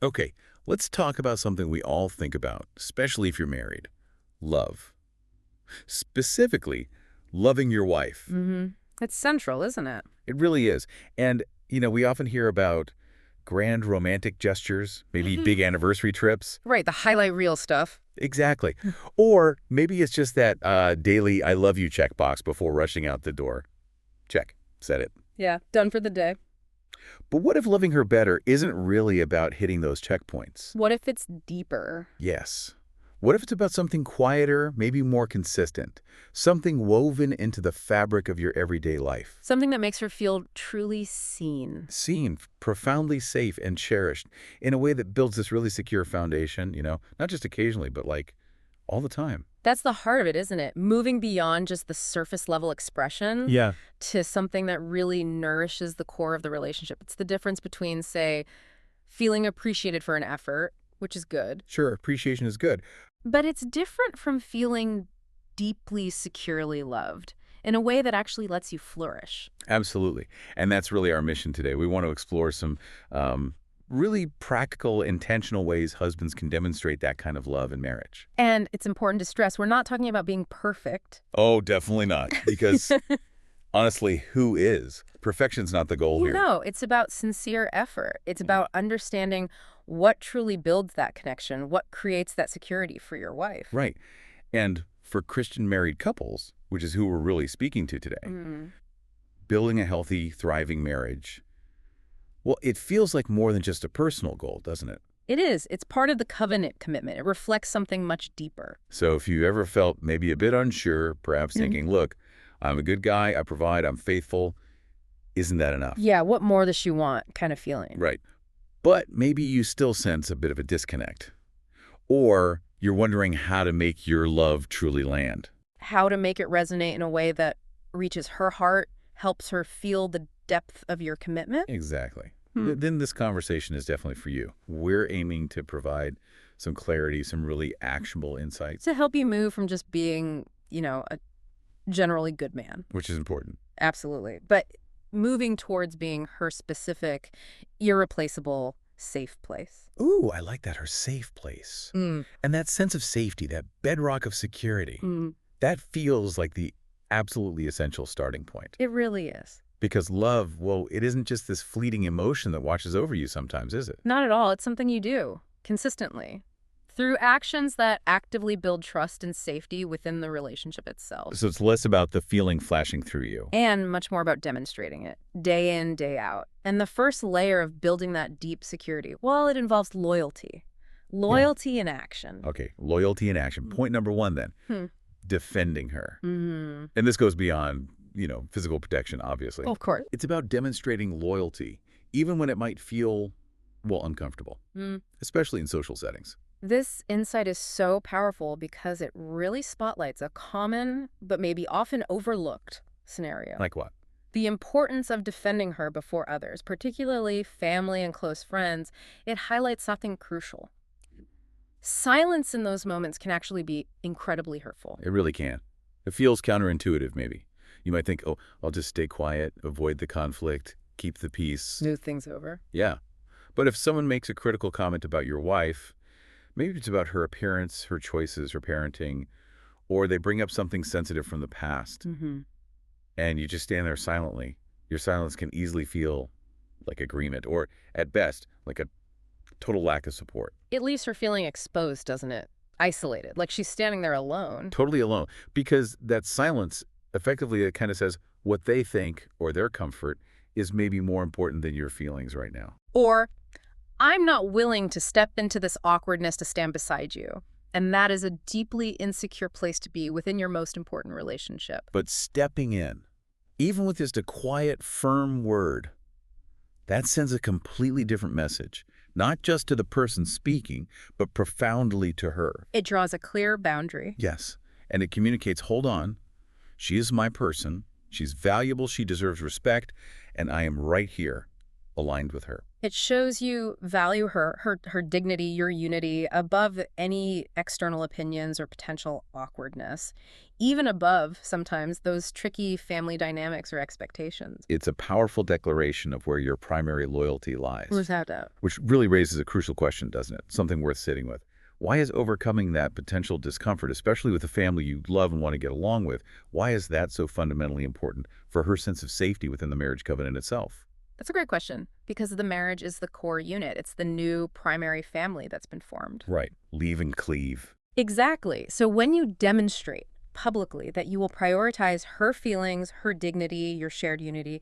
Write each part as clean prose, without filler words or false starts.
Okay, let's talk about something we all think about, especially if you're married. Love. Specifically, loving your wife. Mm-hmm. It's central, isn't it? It really is. And, we often hear about grand romantic gestures, maybe big anniversary trips. Right, the highlight reel stuff. Exactly. Or maybe it's just that daily I love you checkbox before rushing out the door. Check. Said it. Yeah, done for the day. But what if loving her better isn't really about hitting those checkpoints? What if it's deeper? Yes. What if it's about something quieter, maybe more consistent? Something woven into the fabric of your everyday life. Something that makes her feel truly seen. Seen, profoundly safe and cherished in a way that builds this really secure foundation, not just occasionally, but like all the time. That's the heart of it, isn't it? Moving beyond just the surface level expression Yeah. to something that really nourishes the core of the relationship. It's the difference between, say, feeling appreciated for an effort, which is good, Sure, appreciation is good. but it's different from feeling deeply, securely loved in a way that actually lets you flourish. Absolutely. And that's really our mission today. We want to explore some really practical, intentional ways husbands can demonstrate that kind of love in marriage. And it's important to stress, we're not talking about being perfect. Oh, definitely not. Because honestly, who is? Perfection's not the goal here. No, it's about sincere effort. It's about understanding what truly builds that connection, what creates that security for your wife. Right. And for Christian married couples, which is who we're really speaking to today, Mm. building a healthy, thriving marriage, well, it feels like more than just a personal goal, doesn't it? It is. It's part of the covenant commitment. It reflects something much deeper. So if you ever felt maybe a bit unsure, perhaps thinking, look, I'm a good guy, I provide, I'm faithful, isn't that enough? Yeah, what more does she want kind of feeling. Right. But maybe you still sense a bit of a disconnect. Or you're wondering how to make your love truly land. How to make it resonate in a way that reaches her heart, helps her feel the depth of your commitment. Exactly. Hmm. Then this conversation is definitely for you. We're aiming to provide some clarity, some really actionable insights, To help you move from just being, a generally good man. which is important. Absolutely. But moving towards being her specific, irreplaceable, safe place. Ooh, I like that, her safe place. Mm. And that sense of safety, that bedrock of security, Mm. that feels like the absolutely essential starting point. It really is. Because love, well, it isn't just this fleeting emotion that washes over you sometimes, is it? Not at all. It's something you do consistently through actions that actively build trust and safety within the relationship itself. So it's less about the feeling flashing through you. And much more about demonstrating it day in, day out. And the first layer of building that deep security, well, it involves loyalty. Loyalty in action. Okay, loyalty in action. Point number one then, Hmm. defending her. Mm-hmm. And this goes beyond, physical protection, obviously. Of course. It's about demonstrating loyalty, even when it might feel, well, uncomfortable, Mm. especially in social settings. This insight is so powerful because it really spotlights a common, but maybe often overlooked scenario. Like what? The importance of defending her before others, particularly family and close friends. It highlights something crucial. Silence in those moments can actually be incredibly hurtful. It really can. It feels counterintuitive, maybe. You might think, oh, I'll just stay quiet, avoid the conflict, keep the peace. Smooth things over. Yeah. But if someone makes a critical comment about your wife, maybe it's about her appearance, her choices, her parenting, or they bring up something sensitive from the past, Mm-hmm. and you just stand there silently, your silence can easily feel like agreement, or at best, like a total lack of support. It leaves her feeling exposed, doesn't it? Isolated, like she's standing there alone. Totally alone. Because that silence, effectively, it kind of says what they think or their comfort is maybe more important than your feelings right now. Or, I'm not willing to step into this awkwardness to stand beside you. And that is a deeply insecure place to be within your most important relationship. But stepping in, even with just a quiet, firm word, that sends a completely different message, not just to the person speaking, but profoundly to her. It draws a clear boundary. Yes, and it communicates, hold on, she is my person, she's valuable, she deserves respect, and I am right here, aligned with her. It shows you value her dignity, your unity, above any external opinions or potential awkwardness, even above, sometimes, those tricky family dynamics or expectations. It's a powerful declaration of where your primary loyalty lies, Without doubt. which really raises a crucial question, doesn't it? Something worth sitting with. Why is overcoming that potential discomfort, especially with a family you love and want to get along with, why is that so fundamentally important for her sense of safety within the marriage covenant itself? That's a great question, because the marriage is the core unit. It's the new primary family that's been formed. Right. Leave and cleave. Exactly. So when you demonstrate publicly that you will prioritize her feelings, her dignity, your shared unity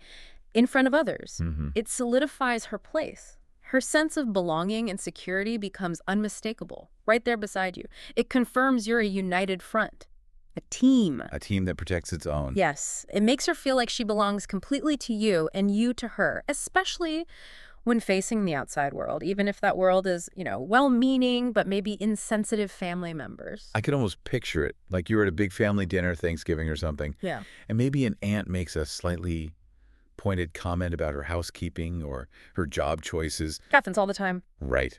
in front of others, it solidifies her place. Her sense of belonging and security becomes unmistakable, right there beside you. It confirms you're a united front, a team. A team that protects its own. Yes, it makes her feel like she belongs completely to you and you to her, especially when facing the outside world, even if that world is, well-meaning but maybe insensitive family members. I could almost picture it, like you were at a big family dinner, Thanksgiving or something, Yeah. and maybe an aunt makes a slightly pointed comment about her housekeeping or her job choices. Happens all the time. Right.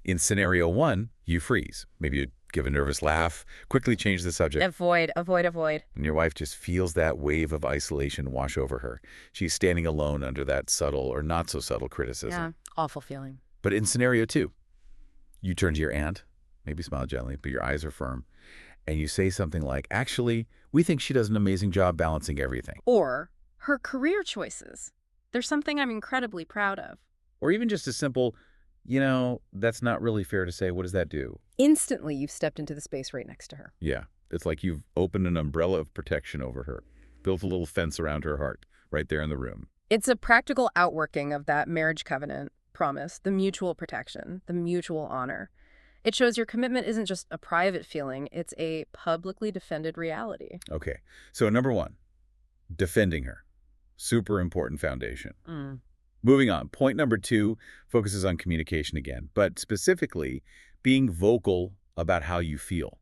In scenario one, you freeze. Maybe you give a nervous laugh, quickly change the subject, Avoid, avoid, avoid. and your wife just feels that wave of isolation wash over her. She's standing alone under that subtle or not so subtle criticism. Yeah, awful feeling. But in scenario two, you turn to your aunt, maybe smile gently, but your eyes are firm, and you say something like, actually, we think she does an amazing job balancing everything. Or her career choices. There's something I'm incredibly proud of. Or even just a simple, that's not really fair to say. What does that do? Instantly, you've stepped into the space right next to her. Yeah, it's like you've opened an umbrella of protection over her, built a little fence around her heart, right there in the room. It's a practical outworking of that marriage covenant promise, the mutual protection, the mutual honor. It shows your commitment isn't just a private feeling, it's a publicly defended reality. Okay, so number one, defending her. Super important foundation. Moving on, point number two focuses on communication again, but specifically being vocal about how you feel.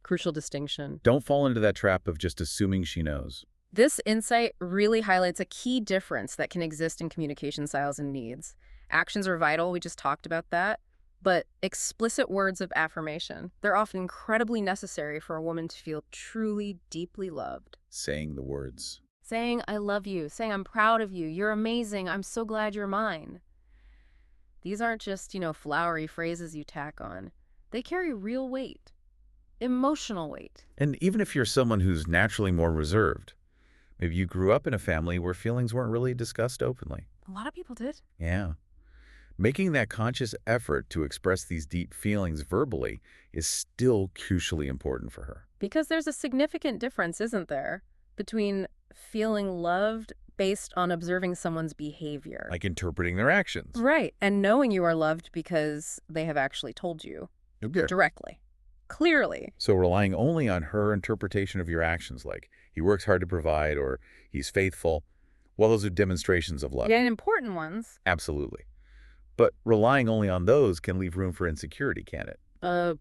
Crucial distinction. Don't fall into that trap of just assuming she knows. This insight really highlights a key difference that can exist in communication styles and needs. Actions are vital, we just talked about that, but explicit words of affirmation, they're often incredibly necessary for a woman to feel truly, deeply loved. Saying the words. Saying, I love you, saying, I'm proud of you, you're amazing, I'm so glad you're mine. These aren't just, flowery phrases you tack on. They carry real weight, emotional weight. And even if you're someone who's naturally more reserved, maybe you grew up in a family where feelings weren't really discussed openly. A lot of people did. Yeah. Making that conscious effort to express these deep feelings verbally is still crucially important for her. Because there's a significant difference, isn't there, between feeling loved based on observing someone's behavior. Like interpreting their actions. Right, and knowing you are loved because they have actually told you Okay. directly, clearly. So relying only on her interpretation of your actions, like he works hard to provide or he's faithful, well, those are demonstrations of love. Yeah, and important ones. Absolutely. But relying only on those can leave room for insecurity, can it?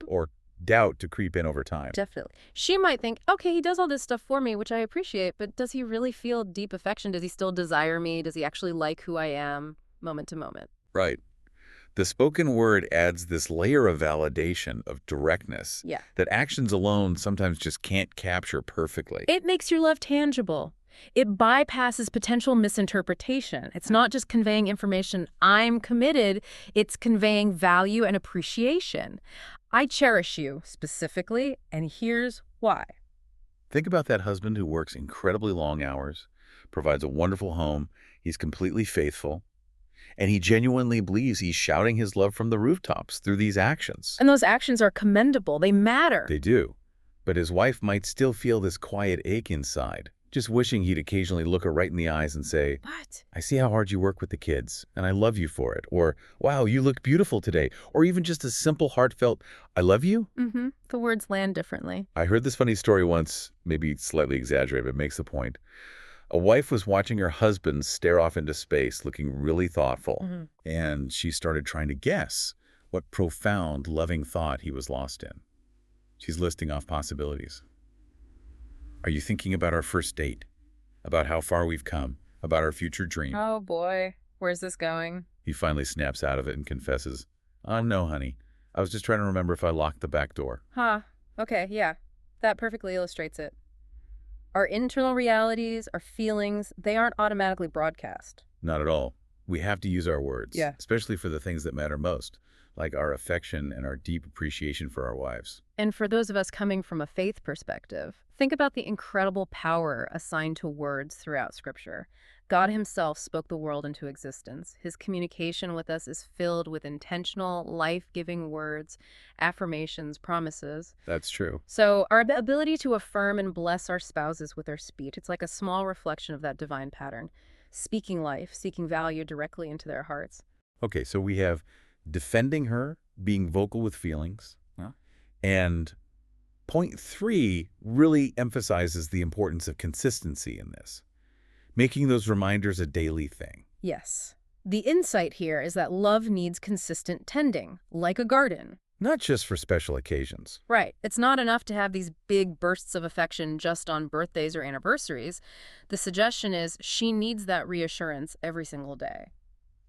Or doubt to creep in over time. Definitely. She might think, okay, he does all this stuff for me, which I appreciate, but does he really feel deep affection? Does he still desire me? Does he actually like who I am moment to moment? Right. The spoken word adds this layer of validation, of directness, Yeah. that actions alone sometimes just can't capture perfectly. It makes your love tangible. It bypasses potential misinterpretation. It's not just conveying information, I'm committed. It's conveying value and appreciation. I cherish you specifically, and here's why. Think about that husband who works incredibly long hours, provides a wonderful home, he's completely faithful, and he genuinely believes he's shouting his love from the rooftops through these actions. And those actions are commendable. They matter. They do. But his wife might still feel this quiet ache inside, just wishing he'd occasionally look her right in the eyes and say, What? I see how hard you work with the kids, and I love you for it. Or, wow, you look beautiful today. Or even just a simple, heartfelt, I love you. The words land differently. I heard this funny story once, maybe slightly exaggerated, but it makes the point. A wife was watching her husband stare off into space, looking really thoughtful, and she started trying to guess what profound, loving thought he was lost in. She's listing off possibilities. Are you thinking about our first date? About how far we've come? About our future dream? Oh boy, where's this going? He finally snaps out of it and confesses, no, honey. I was just trying to remember if I locked the back door. Huh. Okay, yeah. That perfectly illustrates it. Our internal realities, our feelings, they aren't automatically broadcast. Not at all. We have to use our words, Yeah. especially for the things that matter most, like our affection and our deep appreciation for our wives. And for those of us coming from a faith perspective, think about the incredible power assigned to words throughout Scripture. God himself spoke the world into existence. His communication with us is filled with intentional, life-giving words, affirmations, promises. That's true. So our ability to affirm and bless our spouses with our speech, it's like a small reflection of that divine pattern. Speaking life, seeking value directly into their hearts. Okay, so we have defending her, being vocal with feelings, and point 3 really emphasizes the importance of consistency in this, making those reminders a daily thing. Yes. The insight here is that love needs consistent tending, like a garden. Not just for special occasions. Right. It's not enough to have these big bursts of affection just on birthdays or anniversaries. The suggestion is she needs that reassurance every single day.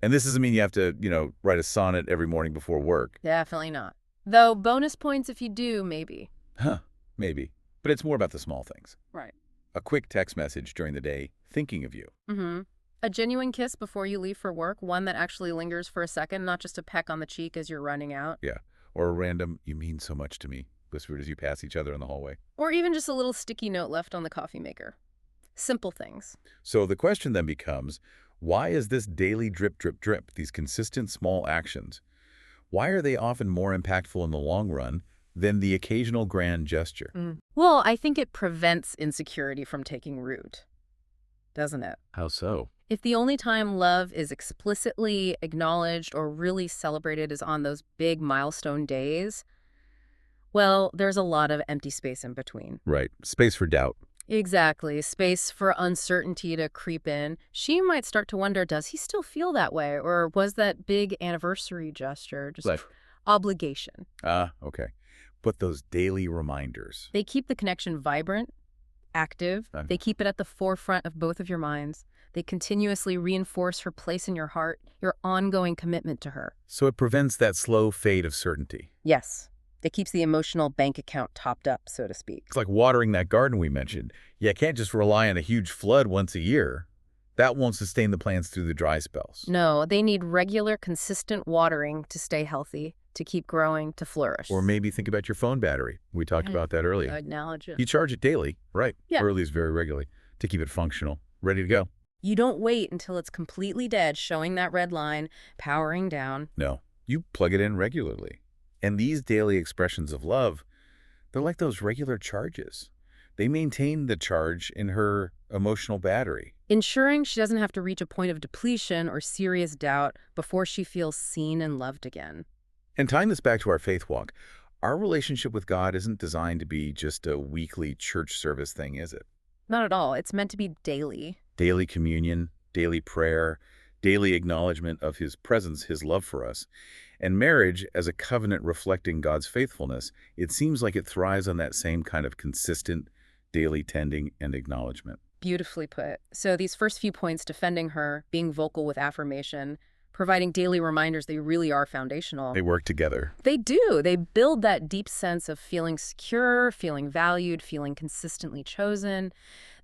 And this doesn't mean you have to, write a sonnet every morning before work. Definitely not. Though bonus points if you do, maybe. Maybe. But it's more about the small things. Right. A quick text message during the day, thinking of you. A genuine kiss before you leave for work, one that actually lingers for a second, not just a peck on the cheek as you're running out. Yeah. Or a random, you mean so much to me, whispered as you pass each other in the hallway. Or even just a little sticky note left on the coffee maker. Simple things. So the question then becomes, why is this daily drip, drip, drip, these consistent small actions, why are they often more impactful in the long run than the occasional grand gesture? Well, I think it prevents insecurity from taking root, doesn't it? How so? If the only time love is explicitly acknowledged or really celebrated is on those big milestone days, well, there's a lot of empty space in between. Right. Space for doubt. Exactly. Space for uncertainty to creep in. She might start to wonder, does he still feel that way? Or was that big anniversary gesture just obligation? Okay. But those daily reminders. They keep the connection vibrant, active. They keep it at the forefront of both of your minds. They continuously reinforce her place in your heart, your ongoing commitment to her. So it prevents that slow fade of certainty. Yes. It keeps the emotional bank account topped up, so to speak. It's like watering that garden we mentioned. You can't just rely on a huge flood once a year. That won't sustain the plants through the dry spells. No, they need regular, consistent watering to stay healthy, to keep growing, to flourish. Or maybe think about your phone battery. We talked about that earlier. Good analogy. You charge it daily, right? Yeah. Or at least very regularly, to keep it functional, ready to go. You don't wait until it's completely dead, showing that red line, powering down. No, you plug it in regularly. And these daily expressions of love, they're like those regular charges. They maintain the charge in her emotional battery. Ensuring she doesn't have to reach a point of depletion or serious doubt before she feels seen and loved again. And tying this back to our faith walk, our relationship with God isn't designed to be just a weekly church service thing, is it? Not at all. It's meant to be daily. Daily communion, daily prayer, daily acknowledgement of his presence, his love for us. And marriage, as a covenant reflecting God's faithfulness, it seems like it thrives on that same kind of consistent daily tending and acknowledgement. Beautifully put. So these first few points, defending her, being vocal with affirmation, providing daily reminders, they really are foundational. They work together. They do. They build that deep sense of feeling secure, feeling valued, feeling consistently chosen.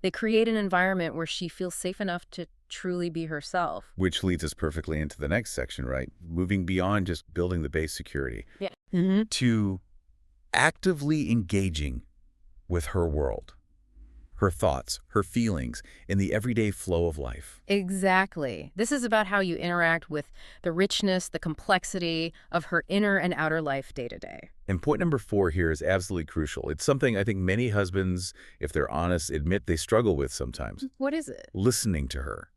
They create an environment where she feels safe enough to truly be herself. Which leads us perfectly into the next section, right? Moving beyond just building the base security. Yeah. To actively engaging with her world, her thoughts, her feelings, in the everyday flow of life. Exactly. This is about how you interact with the richness, the complexity of her inner and outer life day to day. And point number 4 here is absolutely crucial. It's something I think many husbands, if they're honest, admit they struggle with sometimes. What is it? Listening to her.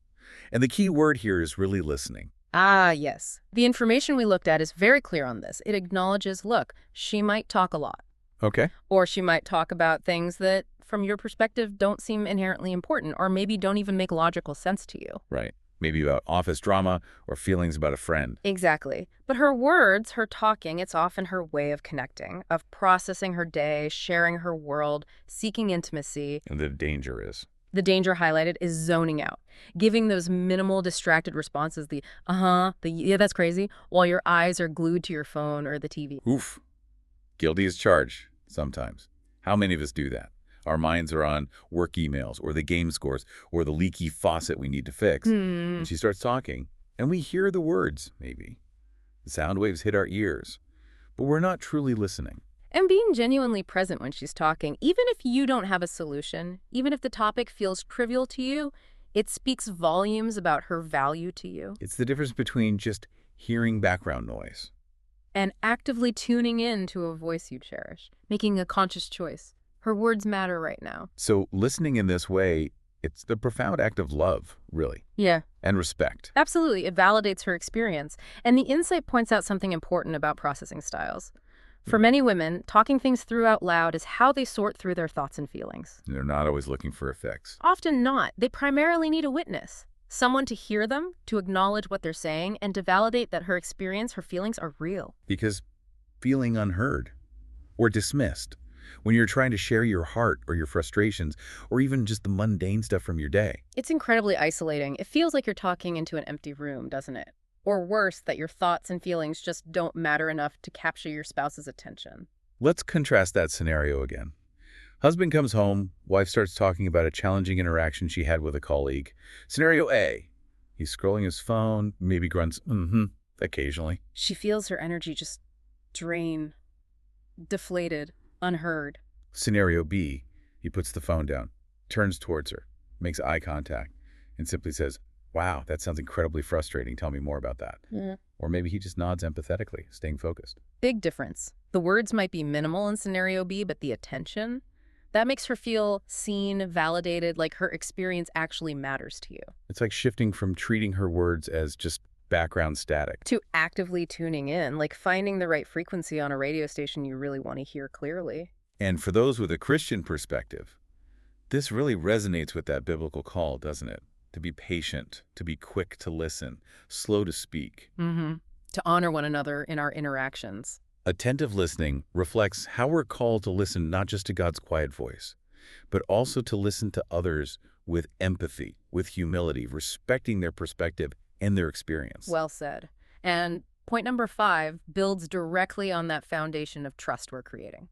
And the key word here is really listening. Ah, yes. The information we looked at is very clear on this. It acknowledges, look, she might talk a lot. Okay. Or she might talk about things that, from your perspective, don't seem inherently important, or maybe don't even make logical sense to you. Right. Maybe about office drama or feelings about a friend. Exactly. But her words, her talking, it's often her way of connecting, of processing her day, sharing her world, seeking intimacy. And the danger is? The danger highlighted is zoning out, giving those minimal distracted responses, the uh-huh, the yeah, that's crazy, while your eyes are glued to your phone or the TV. Oof. Guilty as charged, sometimes. How many of us do that? Our minds are on work emails or the game scores or the leaky faucet we need to fix. Hmm. And she starts talking, and we hear the words, maybe. The sound waves hit our ears, but we're not truly listening. And being genuinely present when she's talking, even if you don't have a solution, even if the topic feels trivial to you, it speaks volumes about her value to you. It's the difference between just hearing background noise. And actively tuning in to a voice you cherish, making a conscious choice. Her words matter right now. So listening in this way, it's the profound act of love, really, Yeah, and respect. absolutely. It validates her experience. And the insight points out something important about processing styles. For many women, talking things through out loud is how they sort through their thoughts and feelings. They're not always looking for effects. Often not. They primarily need a witness. Someone to hear them, to acknowledge what they're saying, and to validate that her experience, her feelings are real. Because feeling unheard or dismissed when you're trying to share your heart or your frustrations or even just the mundane stuff from your day. It's incredibly isolating. It feels like you're talking into an empty room, doesn't it? Or worse, that your thoughts and feelings just don't matter enough to capture your spouse's attention. Let's contrast that scenario again. Husband comes home, wife starts talking about a challenging interaction she had with a colleague. Scenario A, he's scrolling his phone, maybe grunts, occasionally. She feels her energy just drain, deflated, unheard. Scenario B, he puts the phone down, turns towards her, makes eye contact, and simply says, "Wow, that sounds incredibly frustrating. Tell me more about that." Or maybe he just nods empathetically, staying focused. Big difference. The words might be minimal in scenario B, but the attention, that makes her feel seen, validated, like her experience actually matters to you. It's like shifting from treating her words as just background static. To actively tuning in, like finding the right frequency on a radio station you really want to hear clearly. And for those with a Christian perspective, this really resonates with that biblical call, doesn't it? To be patient, to be quick to listen, slow to speak. To honor one another in our interactions. Attentive listening reflects how we're called to listen not just to God's quiet voice, but also to listen to others with empathy, with humility, respecting their perspective and their experience. Well said. And point number 5 builds directly on that foundation of trust we're creating.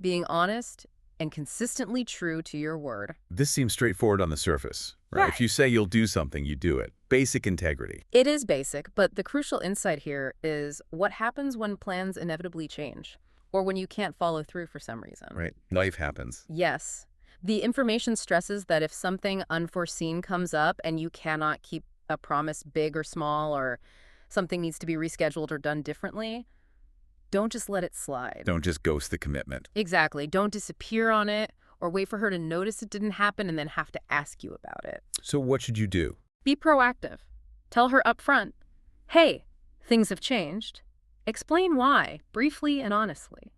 Being honest and consistently true to your word. This seems straightforward on the surface, right? Right. If you say you'll do something, you do it. Basic integrity. It is basic, but the crucial insight here is what happens when plans inevitably change, or when you can't follow through for some reason. Right. Life happens. Yes. The information stresses that if something unforeseen comes up and you cannot keep a promise big or small, or something needs to be rescheduled or done differently, don't just let it slide. Don't just ghost the commitment. Exactly. Don't disappear on it or wait for her to notice it didn't happen and then have to ask you about it. So what should you do? Be proactive. Tell her up front, hey, things have changed. Explain why, briefly and honestly.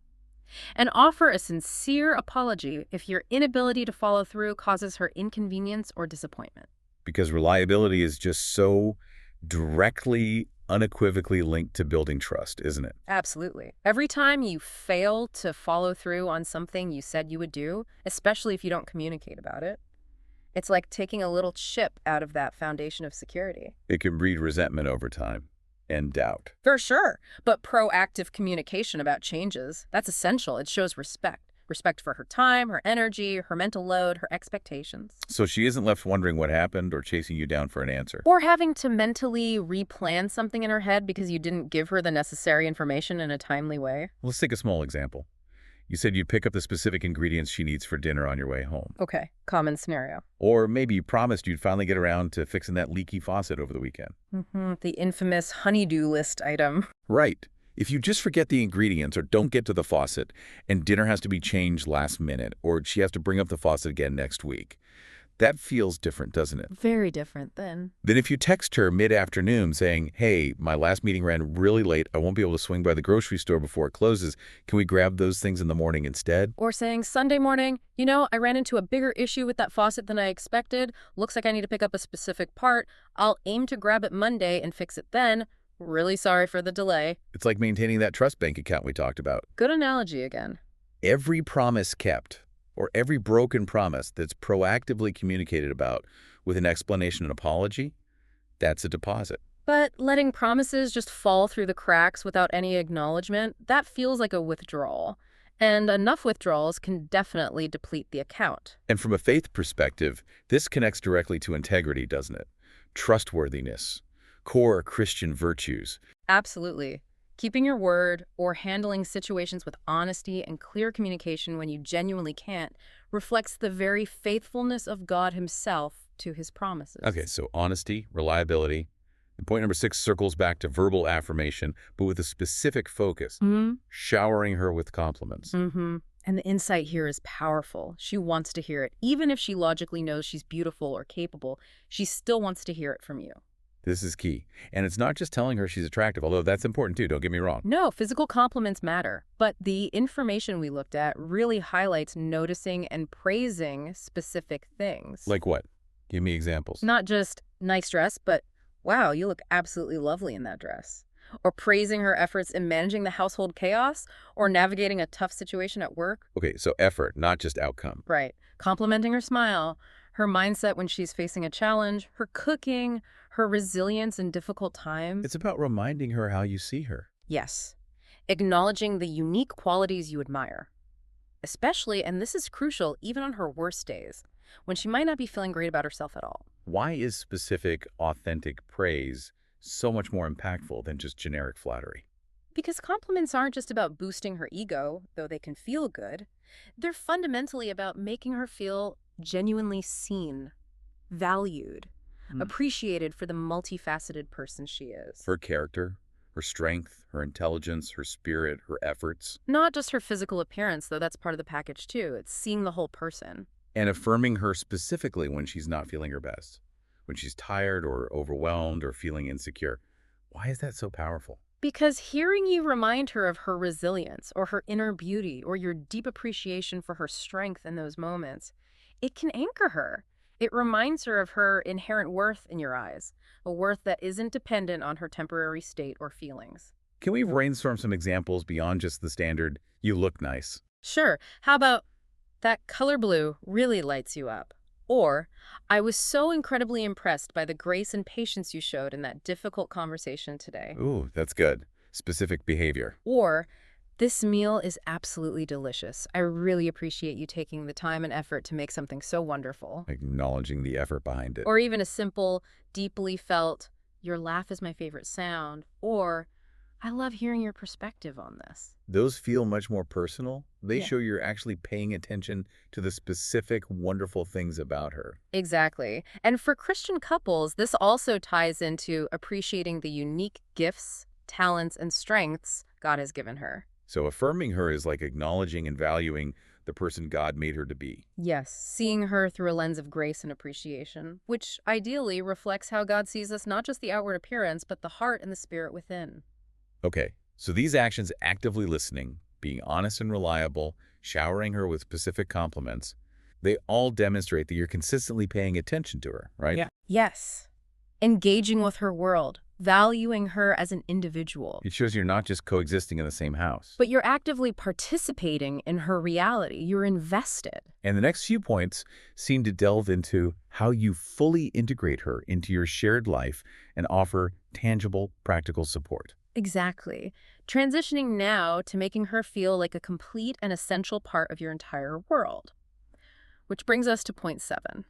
And offer a sincere apology if your inability to follow through causes her inconvenience or disappointment. Because reliability is just so directly, unequivocally linked to building trust, isn't it? Absolutely. Every time you fail to follow through on something you said you would do, especially if you don't communicate about it, it's like taking a little chip out of that foundation of security. It can breed resentment over time and doubt. For sure. But proactive communication about changes, that's essential. It shows respect. Respect for her time, her energy, her mental load, her expectations. So she isn't left wondering what happened or chasing you down for an answer. Or having to mentally replan something in her head because you didn't give her the necessary information in a timely way. Let's take a small example. You said you'd pick up the specific ingredients she needs for dinner on your way home. Okay, common scenario. Or maybe you promised you'd finally get around to fixing that leaky faucet over the weekend. The infamous honey-do list item. Right. If you just forget the ingredients or don't get to the faucet and dinner has to be changed last minute or she has to bring up the faucet again next week, that feels different, doesn't it? Very different then. Then if you text her mid-afternoon saying, "Hey, my last meeting ran really late. I won't be able to swing by the grocery store before it closes. Can we grab those things in the morning instead?" Or saying, Sunday morning, I ran into a bigger issue with that faucet than I expected. Looks like I need to pick up a specific part. I'll aim to grab it Monday and fix it then. Really sorry for the delay. It's like maintaining that trust bank account we talked about. Good analogy again. Every promise kept or every broken promise that's proactively communicated about with an explanation and apology, that's a deposit. But letting promises just fall through the cracks without any acknowledgement, that feels like a withdrawal. And enough withdrawals can definitely deplete the account. And from a faith perspective, this connects directly to integrity, doesn't it? Trustworthiness, core Christian virtues. Absolutely. Keeping your word or handling situations with honesty and clear communication when you genuinely can't reflects the very faithfulness of God Himself to His Okay, promises. so honesty, reliability. And point number 6 circles back to verbal affirmation, but with a specific focus, showering her with compliments. Mm-hmm. And the insight here is powerful. She wants to hear it. Even if she logically knows she's beautiful or capable, she still wants to hear it from you. This is key. And it's not just telling her she's attractive, although that's important too, don't get me wrong. No, physical compliments matter, but the information we looked at really highlights noticing and praising specific things. Like what? Give me examples. Not just nice dress, but wow, you look absolutely lovely in that dress. Or praising her efforts in managing the household chaos or navigating a tough situation at work. Okay, so effort, not just outcome. Right. Complimenting her smile, her mindset when she's facing a challenge, her cooking, her resilience in difficult times. It's about reminding her how you see her. Yes. Acknowledging the unique qualities you admire. Especially, and this is crucial, even on her worst days, when she might not be feeling great about herself at all. Why is specific, authentic praise so much more impactful than just generic flattery? Because compliments aren't just about boosting her ego, though they can feel good. They're fundamentally about making her feel genuinely seen, valued, appreciated for the multifaceted person she is. Her character, her strength, her intelligence, her spirit, her efforts, Not just her physical appearance, though that's part of the package too. It's seeing the whole person. and affirming her specifically when she's not feeling her best, when she's tired or overwhelmed or feeling insecure. Why is that so powerful? Because hearing you remind her of her resilience or her inner beauty or your deep appreciation for her strength in those moments, it can anchor her. It reminds her of her inherent worth in your eyes, a worth that isn't dependent on her temporary state or feelings. Can we brainstorm some examples beyond just the standard, you look nice? Sure, how about that color blue really lights you up? Or, I was so incredibly impressed by the grace and patience you showed in that difficult conversation today. Ooh, that's good. Specific behavior. Or, this meal is absolutely delicious. I really appreciate you taking the time and effort to make something so wonderful. Acknowledging the effort behind it. Or even a simple, deeply felt, your laugh is my favorite sound. Or, I love hearing your perspective on this. Those feel much more personal. They Yeah. show you're actually paying attention to the specific wonderful things about her. Exactly. And for Christian couples, this also ties into appreciating the unique gifts, talents, and strengths God has given her. So affirming her is like acknowledging and valuing the person God made her to be. Yes, seeing her through a lens of grace and appreciation, which ideally reflects how God sees us, not just the outward appearance, but the heart and the spirit within. Okay, so these actions, actively listening, being honest and reliable, showering her with specific compliments, they all demonstrate that you're consistently paying attention to her, right? Yeah. Yes. Engaging with her world, valuing her as an individual. It shows you're not just coexisting in the same house. But you're actively participating in her reality. You're invested. And the next few points seem to delve into how you fully integrate her into your shared life and offer tangible, practical support. Exactly. Transitioning now to making her feel like a complete and essential part of your entire world. Which brings us to point 7.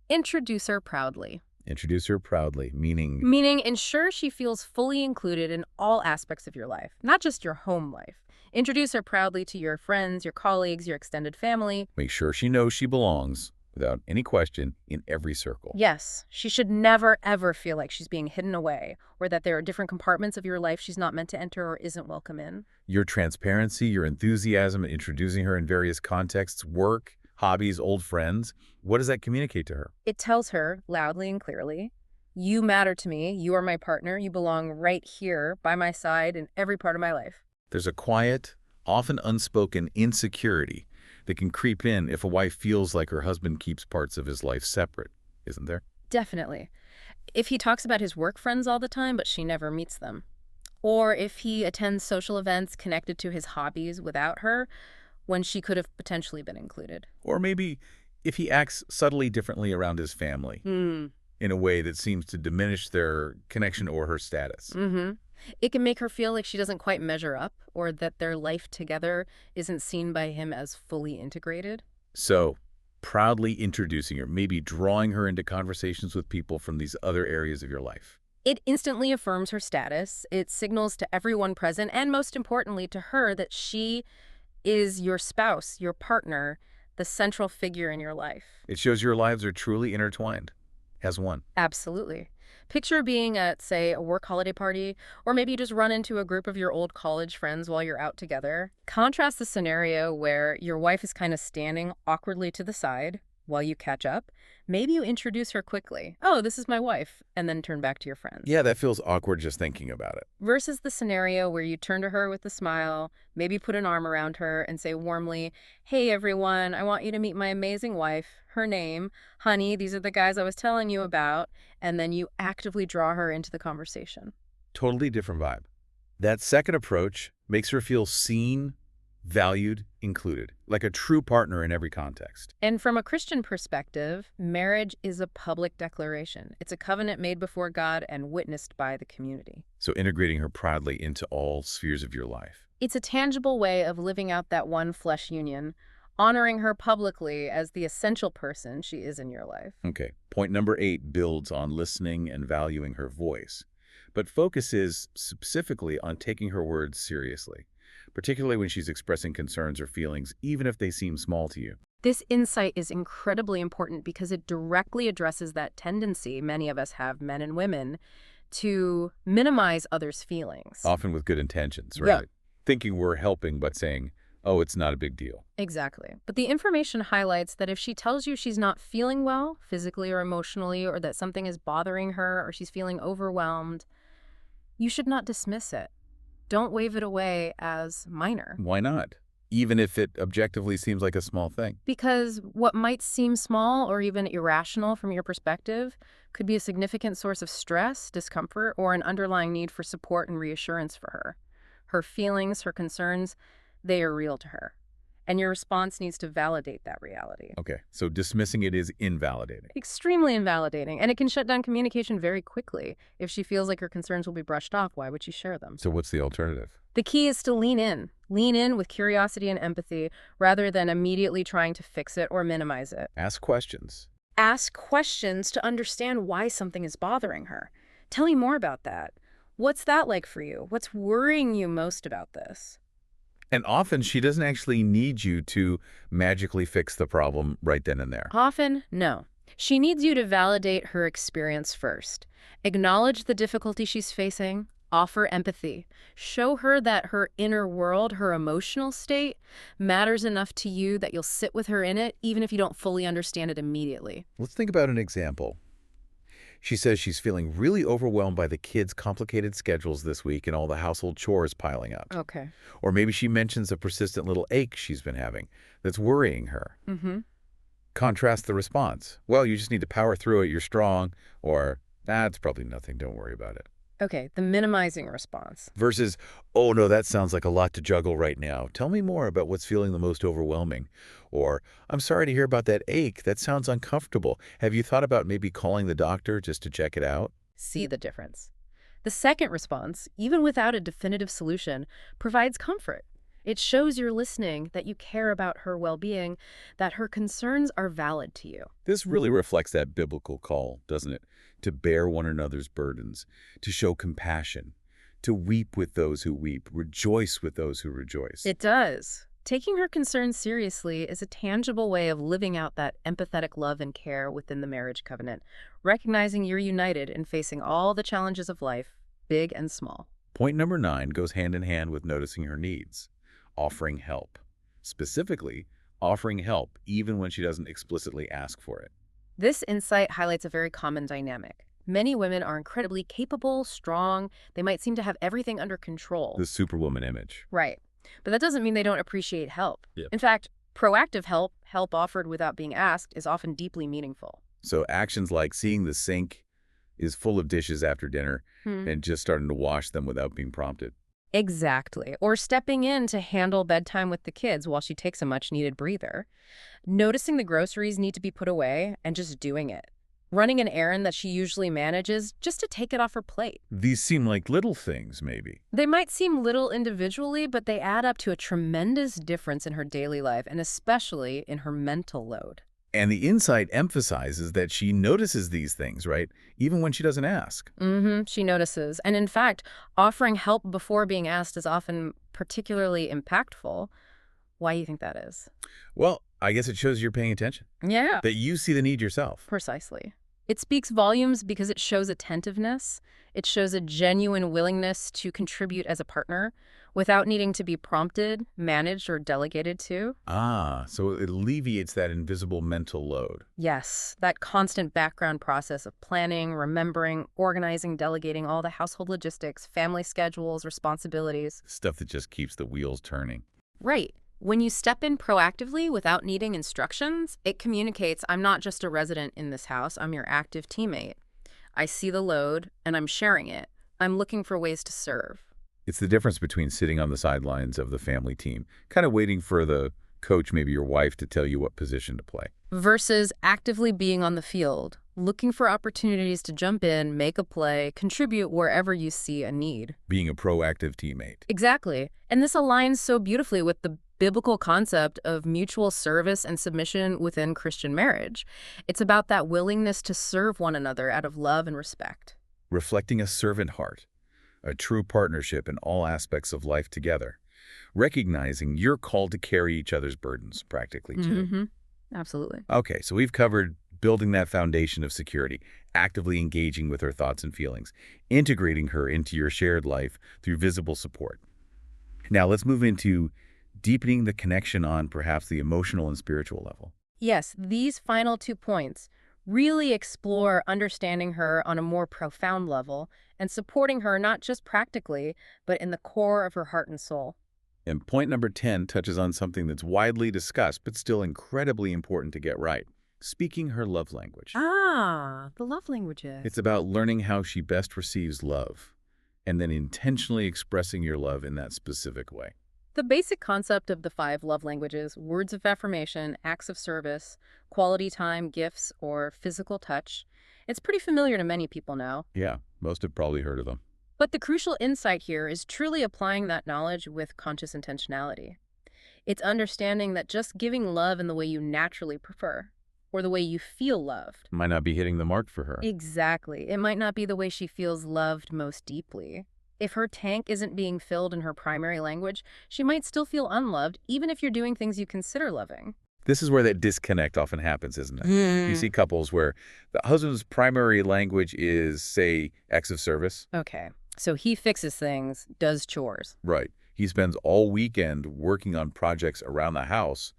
Introduce her proudly. Introduce her proudly, meaning Meaning ensure she feels fully included in all aspects of your life, not just your home life. Introduce her proudly to your friends, your colleagues, your extended family. make sure she knows she belongs, without any question, in every circle. Yes, she should never, ever feel like she's being hidden away or that there are different compartments of your life she's not meant to enter or isn't welcome in. Your transparency, your enthusiasm in introducing her in various contexts, work, hobbies, old friends, what does that communicate to her? It tells her, loudly and clearly, you matter to me, you are my partner, you belong right here by my side in every part of my life. There's a quiet, often unspoken insecurity that can creep in if a wife feels like her husband keeps parts of his life separate, isn't there? Definitely. If he talks about his work friends all the time, but she never meets them. Or if he attends social events connected to his hobbies without her, when she could have potentially been included. Or maybe if he acts subtly differently around his family Hmm. in a way that seems to diminish their connection or her status. Mm-hmm. It can make her feel like she doesn't quite measure up or that their life together isn't seen by him as fully integrated. So, proudly introducing her, maybe drawing her into conversations with people from these other areas of your life. It instantly affirms her status. It signals to everyone present, and most importantly to her, that she is your spouse, your partner, the central figure in your life. It shows your lives are truly intertwined as one. Absolutely. Picture being at, say, a work holiday party, or maybe you just run into a group of your old college friends while you're out together. Contrast the scenario where your wife is kind of standing awkwardly to the side while you catch up. Maybe you introduce her quickly. Oh, this is my wife, and then turn back to your friends. Yeah, that feels awkward just thinking about it. Versus the scenario where you turn to her with a smile, maybe put an arm around her and say warmly, "Hey everyone, I want you to meet my amazing wife. Her name, honey, these are the guys I was telling you about," and then you actively draw her into the conversation. Totally different vibe. That second approach makes her feel seen, valued, included, like a true partner in every context. And from a Christian perspective, marriage is a public declaration. It's a covenant made before God and witnessed by the community. So integrating her proudly into all spheres of your life. It's a tangible way of living out that one flesh union, honoring her publicly as the essential person she is in your life. Okay, point number 8 builds on listening and valuing her voice, but focuses specifically on taking her words seriously, particularly when she's expressing concerns or feelings, even if they seem small to you. This insight is incredibly important because it directly addresses that tendency many of us have, men and women, to minimize others' feelings. Often with good intentions, Yeah. right? Thinking we're helping, but saying, oh, it's not a big deal. Exactly. But the information highlights that if she tells you she's not feeling well, physically or emotionally, or that something is bothering her, or she's feeling overwhelmed, you should not dismiss it. Don't wave it away as minor. Why not? Even if it objectively seems like a small thing. Because what might seem small or even irrational from your perspective could be a significant source of stress, discomfort, or an underlying need for support and reassurance for her. Her feelings, her concerns, they are real to her. And your response needs to validate that reality. Okay, so dismissing it is invalidating. Extremely invalidating, and it can shut down communication very quickly. If she feels like her concerns will be brushed off, why would she share them? So what's the alternative? The key is to lean in. Lean in with curiosity and empathy rather than immediately trying to fix it or minimize it. Ask questions. Ask questions to understand why something is bothering her. Tell me more about that. What's that like for you? What's worrying you most about this? And often she doesn't actually need you to magically fix the problem right then and there. Often, no. She needs you to validate her experience first. Acknowledge the difficulty she's facing. Offer empathy. Show her that her inner world, her emotional state, matters enough to you that you'll sit with her in it, even if you don't fully understand it immediately. Let's think about an example. She says she's feeling really overwhelmed by the kids' complicated schedules this week and all the household chores piling up. Okay. Or maybe she mentions a persistent little ache she's been having that's worrying her. Mm-hmm. Contrast the response. Well, you just need to power through it. You're strong. Or, it's probably nothing. Don't worry about it. Okay, the minimizing response. Versus, oh no, that sounds like a lot to juggle right now. Tell me more about what's feeling the most overwhelming. Or, I'm sorry to hear about that ache. That sounds uncomfortable. Have you thought about maybe calling the doctor just to check it out? See the difference. The second response, even without a definitive solution, provides comfort. It shows you're listening, that you care about her well-being, that her concerns are valid to you. This really reflects that biblical call, doesn't it? To bear one another's burdens, to show compassion, to weep with those who weep, rejoice with those who rejoice. It does. Taking her concerns seriously is a tangible way of living out that empathetic love and care within the marriage covenant, recognizing you're united in facing all the challenges of life, big and small. Point number 9 goes hand in hand with noticing her needs, offering help. Specifically, offering help even when she doesn't explicitly ask for it. This insight highlights a very common dynamic. Many women are incredibly capable, strong. They might seem to have everything under control. The superwoman image. Right. But that doesn't mean they don't appreciate help. Yep. In fact, proactive help offered without being asked, is often deeply meaningful. So actions like seeing the sink is full of dishes after dinner and just starting to wash them without being prompted. Exactly. Or stepping in to handle bedtime with the kids while she takes a much-needed breather. Noticing the groceries need to be put away and just doing it. Running an errand that she usually manages just to take it off her plate. These seem like little things, maybe. They might seem little individually, but they add up to a tremendous difference in her daily life and especially in her mental load. And the insight emphasizes that she notices these things, right? Even when she doesn't ask. She notices. And in fact, offering help before being asked is often particularly impactful. Why do you think that is? Well, I guess it shows you're paying attention, Yeah. that you see the need yourself. Precisely. It speaks volumes because it shows attentiveness. It shows a genuine willingness to contribute as a partner without needing to be prompted, managed, or delegated to. So it alleviates that invisible mental load. Yes, that constant background process of planning, remembering, organizing, delegating all the household logistics, family schedules, responsibilities. Stuff that just keeps the wheels turning. Right. When you step in proactively without needing instructions, it communicates, I'm not just a resident in this house, I'm your active teammate. I see the load, and I'm sharing it. I'm looking for ways to serve. It's the difference between sitting on the sidelines of the family team, kind of waiting for the coach, maybe your wife, to tell you what position to play. Versus actively being on the field, looking for opportunities to jump in, make a play, contribute wherever you see a need. Being a proactive teammate. Exactly. And this aligns so beautifully with the biblical concept of mutual service and submission within Christian marriage. It's about that willingness to serve one another out of love and respect. Reflecting a servant heart. A true partnership in all aspects of life together. Recognizing you're called to carry each other's burdens, practically, too. Absolutely. Okay, so we've covered building that foundation of security, actively engaging with her thoughts and feelings, integrating her into your shared life through visible support. Now let's move into deepening the connection on perhaps the emotional and spiritual level. Yes, these final 2 points really explore understanding her on a more profound level and supporting her not just practically, but in the core of her heart and soul. And point number 10 touches on something that's widely discussed, but still incredibly important to get right. Speaking her love language. The love languages. It's about learning how she best receives love, and then intentionally expressing your love in that specific way. The basic concept of the 5 love languages, words of affirmation, acts of service, quality time, gifts, or physical touch, it's pretty familiar to many people now. Yeah, most have probably heard of them. But the crucial insight here is truly applying that knowledge with conscious intentionality. It's understanding that just giving love in the way you naturally prefer, or the way you feel loved. Might not be hitting the mark for her. Exactly. It might not be the way she feels loved most deeply. If her tank isn't being filled in her primary language, she might still feel unloved, even if you're doing things you consider loving. This is where that disconnect often happens, isn't it? You see couples where the husband's primary language is, say, acts of service. Okay, so he fixes things, does chores. Right. He spends all weekend working on projects around the house,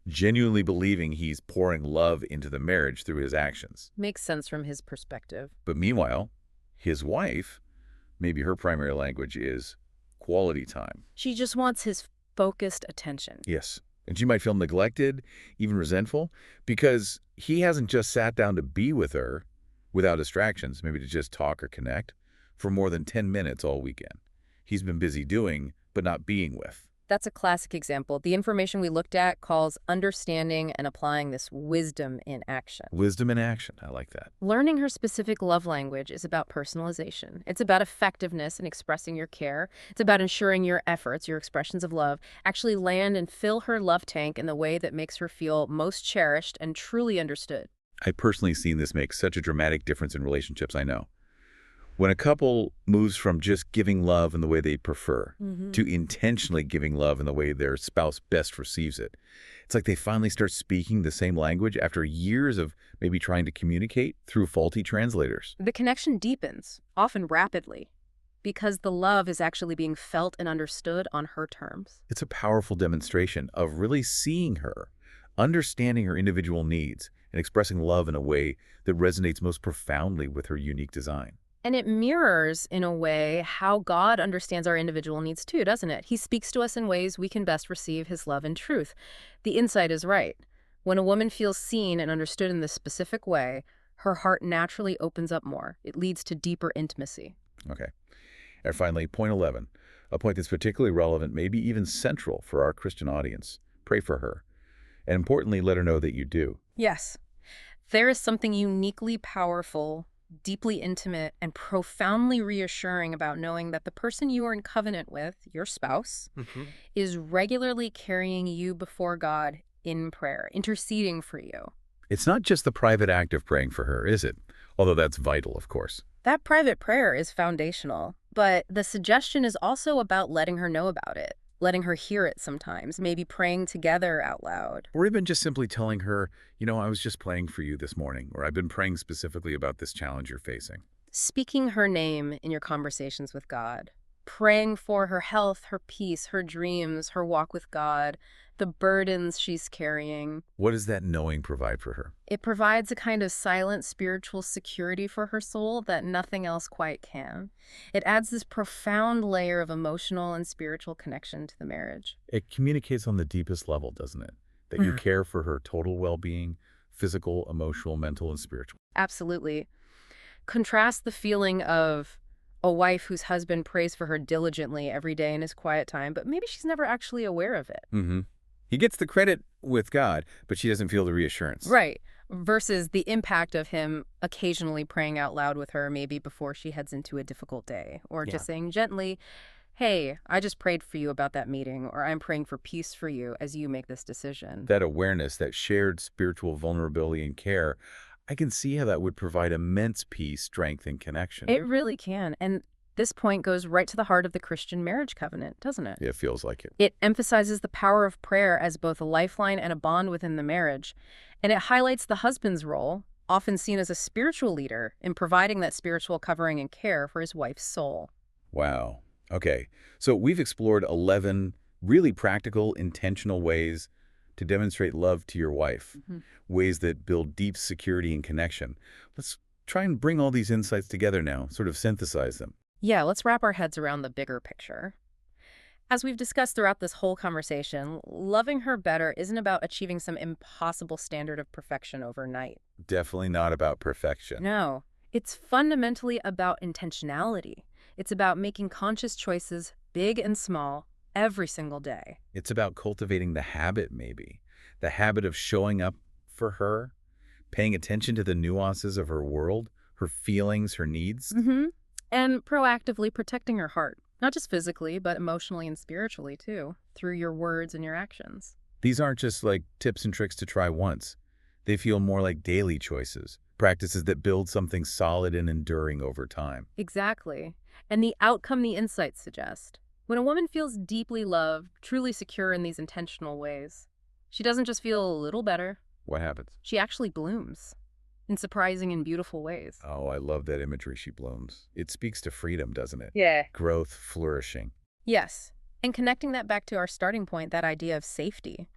genuinely believing he's pouring love into the marriage through his actions. Makes sense from his perspective. But meanwhile, his wife, maybe her primary language is quality time. She just wants his focused attention. Yes. And she might feel neglected, even resentful, because he hasn't just sat down to be with her without distractions, maybe to just talk or connect, for more than 10 minutes all weekend. He's been busy doing, but not being with. That's a classic example. The information we looked at calls understanding and applying this wisdom in action. Wisdom in action. I like that. Learning her specific love language is about personalization. It's about effectiveness in expressing your care. It's about ensuring your efforts, your expressions of love, actually land and fill her love tank in the way that makes her feel most cherished and truly understood. I personally seen this make such a dramatic difference in relationships, I know. When a couple moves from just giving love in the way they prefer to intentionally giving love in the way their spouse best receives it, it's like they finally start speaking the same language after years of maybe trying to communicate through faulty translators. The connection deepens, often rapidly, because the love is actually being felt and understood on her terms. It's a powerful demonstration of really seeing her, understanding her individual needs, and expressing love in a way that resonates most profoundly with her unique design. And it mirrors, in a way, how God understands our individual needs too, doesn't it? He speaks to us in ways we can best receive his love and truth. The insight is right. When a woman feels seen and understood in this specific way, her heart naturally opens up more. It leads to deeper intimacy. Okay. And finally, point 11, a point that's particularly relevant, maybe even central for our Christian audience. Pray for her. And importantly, let her know that you do. Yes. There is something uniquely powerful, deeply intimate, and profoundly reassuring about knowing that the person you are in covenant with, your spouse, is regularly carrying you before God in prayer, interceding for you. It's not just the private act of praying for her, is it? Although that's vital, of course. That private prayer is foundational, but the suggestion is also about letting her know about it, letting her hear it sometimes, maybe praying together out loud. Or even just simply telling her, I was just praying for you this morning, or I've been praying specifically about this challenge you're facing. Speaking her name in your conversations with God, praying for her health, her peace, her dreams, her walk with God, the burdens she's carrying. What does that knowing provide for her? It provides a kind of silent spiritual security for her soul that nothing else quite can. It adds this profound layer of emotional and spiritual connection to the marriage. It communicates on the deepest level, doesn't it? That you care for her total well-being, physical, emotional, mental, and spiritual. Absolutely. Contrast the feeling of a wife whose husband prays for her diligently every day in his quiet time, but maybe she's never actually aware of it. He gets the credit with God, but she doesn't feel the reassurance. Right. Versus the impact of him occasionally praying out loud with her, maybe before she heads into a difficult day, or just saying gently, hey, I just prayed for you about that meeting, or I'm praying for peace for you as you make this decision. That awareness, that shared spiritual vulnerability and care, I can see how that would provide immense peace, strength, and connection. It really can. And this point goes right to the heart of the Christian marriage covenant, doesn't it? It feels like it. It emphasizes the power of prayer as both a lifeline and a bond within the marriage. And it highlights the husband's role, often seen as a spiritual leader, in providing that spiritual covering and care for his wife's soul. Wow. Okay. So we've explored 11 really practical, intentional ways to demonstrate love to your wife, ways that build deep security and connection. Let's try and bring all these insights together now, sort of synthesize them. Yeah, let's wrap our heads around the bigger picture. As we've discussed throughout this whole conversation, loving her better isn't about achieving some impossible standard of perfection overnight. Definitely not about perfection. No, it's fundamentally about intentionality. It's about making conscious choices, big and small, every single day. It's about cultivating the habit, maybe. The habit of showing up for her, paying attention to the nuances of her world, her feelings, her needs. And proactively protecting her heart, not just physically, but emotionally and spiritually too, through your words and your actions. These aren't just like tips and tricks to try once. They feel more like daily choices, practices that build something solid and enduring over time. Exactly. And the outcome the insights suggest. When a woman feels deeply loved, truly secure in these intentional ways, she doesn't just feel a little better. What happens? She actually blooms in surprising and beautiful ways. Oh, I love that imagery, she blooms. It speaks to freedom, doesn't it? Yeah. Growth, flourishing. Yes. And connecting that back to our starting point, that idea of safety.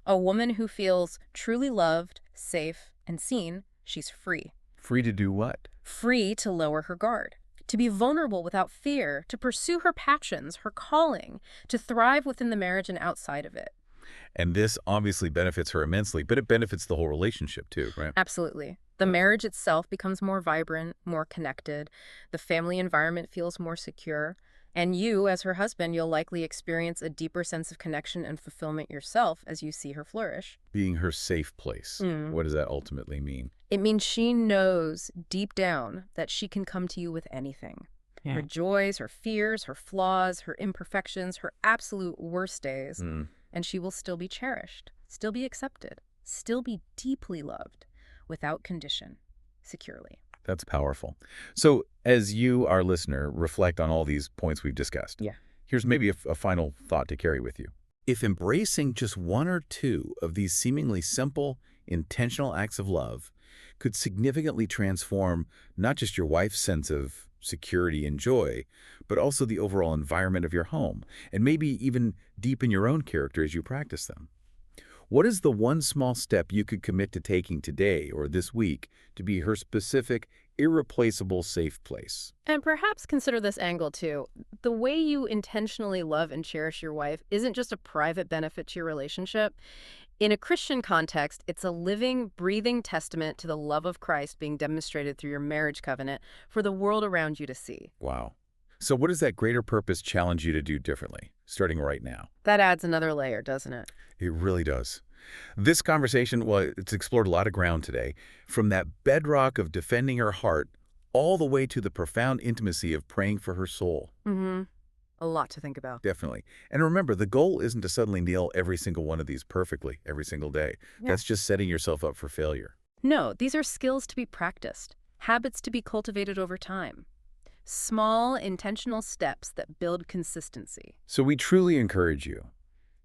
A woman who feels truly loved, safe, and seen, she's free. Free to do what? Free to lower her guard, to be vulnerable without fear, to pursue her passions, her calling, to thrive within the marriage and outside of it. And this obviously benefits her immensely, but it benefits the whole relationship too, right? Absolutely. The marriage itself becomes more vibrant, more connected. The family environment feels more secure. And you, as her husband, you'll likely experience a deeper sense of connection and fulfillment yourself as you see her flourish. Being her safe place. What does that ultimately mean? It means she knows deep down that she can come to you with anything. Her joys, her fears, her flaws, her imperfections, her absolute worst days. And she will still be cherished, still be accepted, still be deeply loved, without condition, securely. That's powerful. So as you, our listener, reflect on all these points we've discussed, here's maybe a final thought to carry with you. If embracing just one or two of these seemingly simple, intentional acts of love could significantly transform not just your wife's sense of security and joy, but also the overall environment of your home, and maybe even deepen your own character as you practice them. What is the one small step you could commit to taking today or this week to be her specific, irreplaceable safe place? And perhaps consider this angle too. The way you intentionally love and cherish your wife isn't just a private benefit to your relationship. In a Christian context, it's a living, breathing testament to the love of Christ being demonstrated through your marriage covenant for the world around you to see. Wow. So what does that greater purpose challenge you to do differently, starting right now? That adds another layer, doesn't it? It really does. This conversation, well, it's explored a lot of ground today, from that bedrock of defending her heart all the way to the profound intimacy of praying for her soul. Mm-hmm. A lot to think about. Definitely. And remember, the goal isn't to suddenly nail every single one of these perfectly every single day. Yeah. That's just setting yourself up for failure. No, these are skills to be practiced, habits to be cultivated over time. Small, intentional steps that build consistency. So we truly encourage you.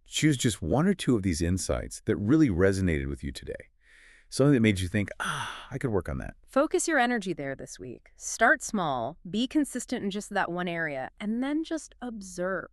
Choose just one or two of these insights that really resonated with you today. Something that made you think, I could work on that. Focus your energy there this week. Start small, be consistent in just that one area, and then just observe.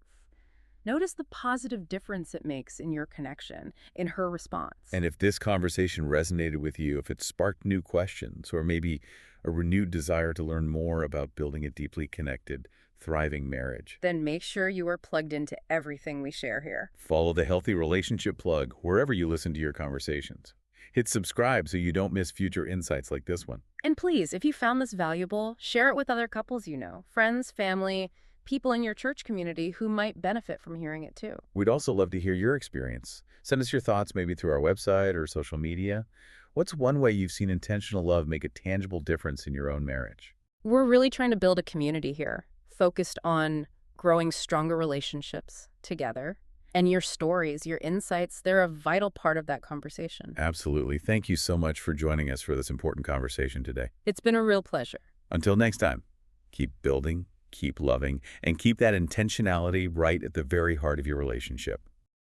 Notice the positive difference it makes in your connection, in her response. And if this conversation resonated with you, if it sparked new questions or maybe a renewed desire to learn more about building a deeply connected, thriving marriage, Then make sure you are plugged into everything we share here. follow the Healthy Relationship Plug wherever you listen to your conversations. Hit subscribe so you don't miss future insights like this one. And please, if you found this valuable, share it with other couples you know, friends, family, people in your church community who might benefit from hearing it too. We'd also love to hear your experience. Send us your thoughts maybe through our website or social media. What's one way you've seen intentional love make a tangible difference in your own marriage? We're really trying to build a community here, focused on growing stronger relationships together. And your stories, your insights, they're a vital part of that conversation. Absolutely. Thank you so much for joining us for this important conversation today. It's been a real pleasure. Until next time, keep building, keep loving, and keep that intentionality right at the very heart of your relationship.